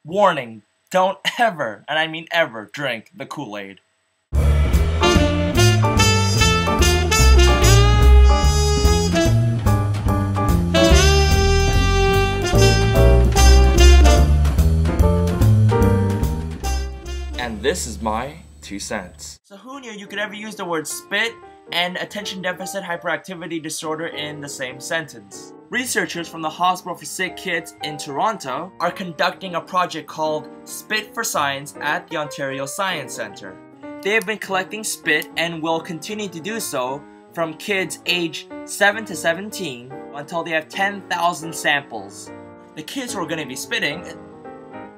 Warning, don't ever, and I mean ever, drink the Kool-Aid. And this is my 2 cents. So who knew you could ever use the word spit and attention deficit hyperactivity disorder in the same sentence? Researchers from the Hospital for Sick Kids in Toronto are conducting a project called Spit for Science at the Ontario Science Centre. They have been collecting spit and will continue to do so from kids aged 7 to 17 until they have 10,000 samples. The kids who are going to be spitting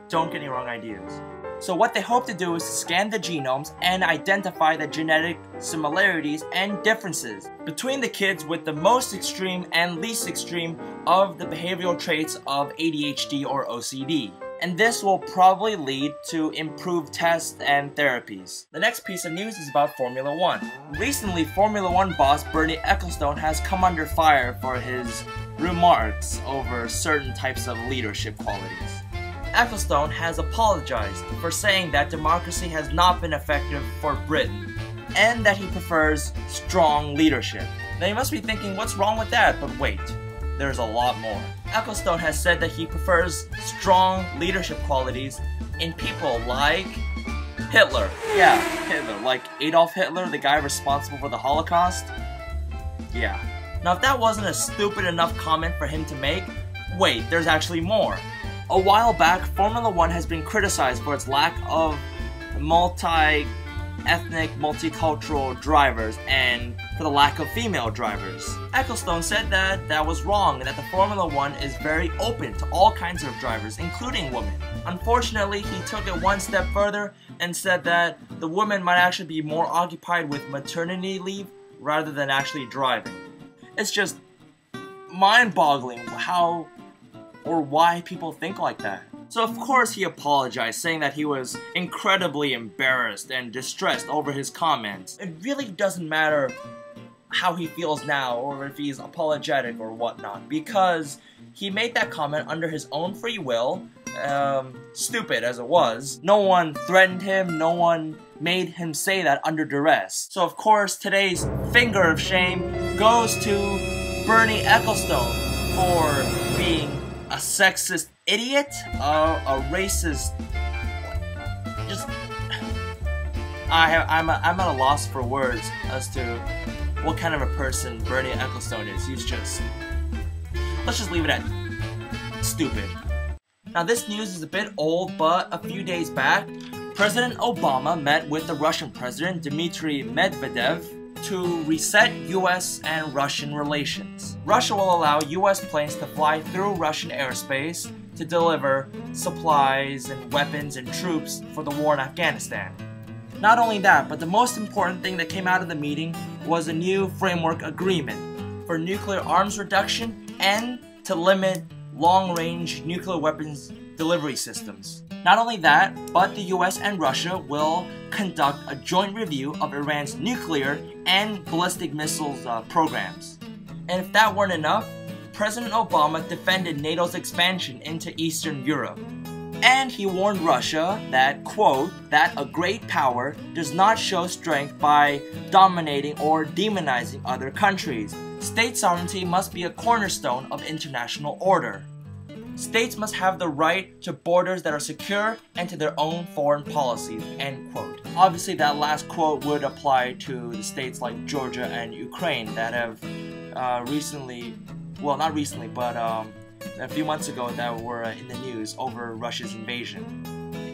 don't get any wrong ideas. So what they hope to do is to scan the genomes and identify the genetic similarities and differences between the kids with the most extreme and least extreme of the behavioral traits of ADHD or OCD. And this will probably lead to improved tests and therapies. The next piece of news is about Formula 1. Recently, Formula 1 boss Bernie Ecclestone has come under fire for his remarks over certain types of leadership qualities. Ecclestone has apologized for saying that democracy has not been effective for Britain, and that he prefers strong leadership. Now you must be thinking, what's wrong with that? But wait, there's a lot more. Ecclestone has said that he prefers strong leadership qualities in people like Hitler. Yeah, Hitler, like Adolf Hitler, the guy responsible for the Holocaust. Yeah. Now if that wasn't a stupid enough comment for him to make, wait, there's actually more. A while back, Formula 1 has been criticized for its lack of multi-ethnic, multicultural drivers and for the lack of female drivers. Ecclestone said that that was wrong and that the Formula 1 is very open to all kinds of drivers, including women. Unfortunately, he took it one step further and said that the women might actually be more occupied with maternity leave rather than actually driving. It's just mind-boggling how or why people think like that. So of course he apologized, saying that he was incredibly embarrassed and distressed over his comments. It really doesn't matter how he feels now or if he's apologetic or whatnot, because he made that comment under his own free will, stupid as it was. No one threatened him, no one made him say that under duress. So of course today's finger of shame goes to Bernie Ecclestone for being a sexist idiot, a racist. Just, I'm at a loss for words as to what kind of a person Bernie Ecclestone is. He's just, let's just leave it at stupid. Now this news is a bit old, but a few days back, President Obama met with the Russian President Dmitry Medvedev to reset US and Russian relations. Russia will allow US planes to fly through Russian airspace to deliver supplies and weapons and troops for the war in Afghanistan. Not only that, but the most important thing that came out of the meeting was a new framework agreement for nuclear arms reduction and to limit long-range nuclear weapons delivery systems. Not only that, but the US and Russia will conduct a joint review of Iran's nuclear and ballistic missiles programs. And if that weren't enough, President Obama defended NATO's expansion into Eastern Europe. And he warned Russia that, quote, that a great power does not show strength by dominating or demonizing other countries. State sovereignty must be a cornerstone of international order. States must have the right to borders that are secure and to their own foreign policies, end quote. Obviously that last quote would apply to the states like Georgia and Ukraine that have recently, well not recently, but a few months ago that were in the news over Russia's invasion.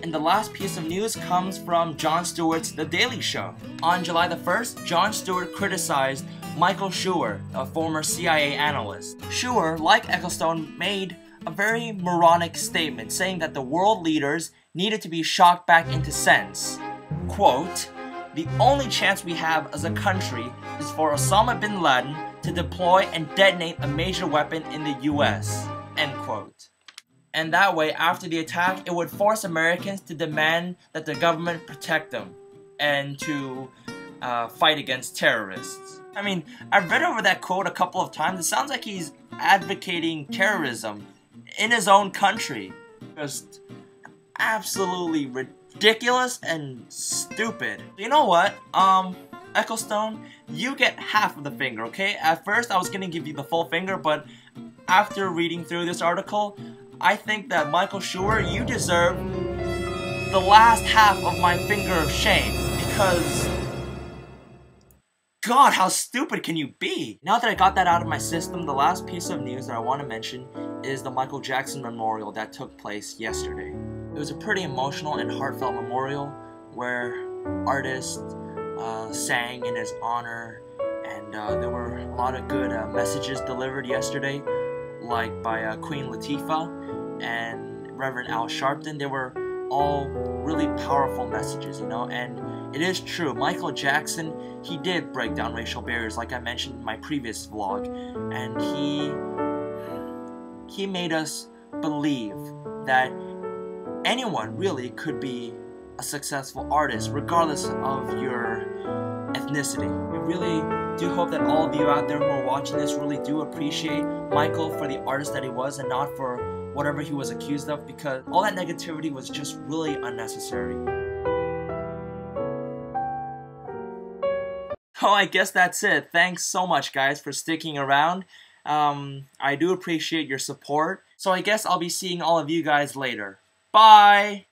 And the last piece of news comes from Jon Stewart's The Daily Show. On July the 1st, Jon Stewart criticized Michael Scheuer, a former CIA analyst. Scheuer, like Ecclestone, made a very moronic statement saying that the world leaders needed to be shocked back into sense. Quote, the only chance we have as a country is for Osama bin Laden to deploy and detonate a major weapon in the US, end quote. And that way, after the attack, it would force Americans to demand that the government protect them and to fight against terrorists. I mean, I've read over that quote a couple of times. It sounds like he's advocating terrorism in his own country. Just, absolutely ridiculous and stupid. You know what? Ecclestone, you get half of the finger, okay? At first, I was gonna give you the full finger, but after reading through this article, I think that Michael Scheuer, you deserve the last half of my finger of shame, because God, how stupid can you be? Now that I got that out of my system, the last piece of news that I want to mention is the Michael Jackson memorial that took place yesterday. It was a pretty emotional and heartfelt memorial where artists sang in his honor, and there were a lot of good messages delivered yesterday, like by Queen Latifah and Reverend Al Sharpton. They were all really powerful messages, you know, and it is true, Michael Jackson, he did break down racial barriers, like I mentioned in my previous vlog, and he made us believe that anyone really could be a successful artist, regardless of your ethnicity. I really do hope that all of you out there who are watching this really do appreciate Michael for the artist that he was and not for whatever he was accused of, because all that negativity was just really unnecessary. Oh, I guess that's it. Thanks so much, guys, for sticking around. I do appreciate your support. So I guess I'll be seeing all of you guys later. Bye!